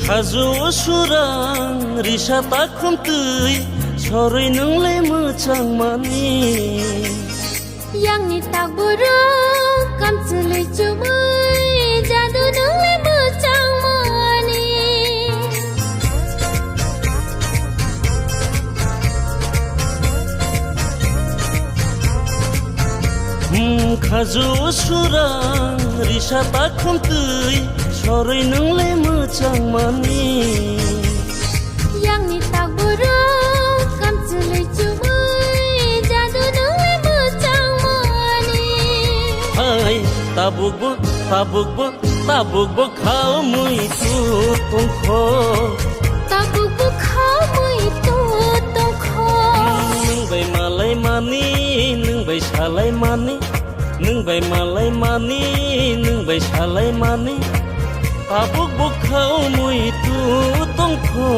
Hajo surang risa takum tui Sorry nunglai mochang mani Yang ni tak buruk Kam celui cumui Jadu nunglai mochang mani Hajo surang risa takum tui Sorry nunglai mochang mani Yang ni tak buruk Kam celui cumui Jadu nunglai mochang mani Hai tabuk bo khao mui tu tung kho Tabuk bu khao mui tu tung kho Nung bai malai mani nung bai salai mani Nung bai malai mani nung bai salai mani Tabuk bo khao mui tu tung kho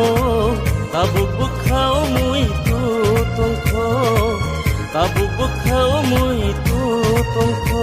Tabuk bo khao mui tu tung kho Tabuk bo khao mui tu tung kho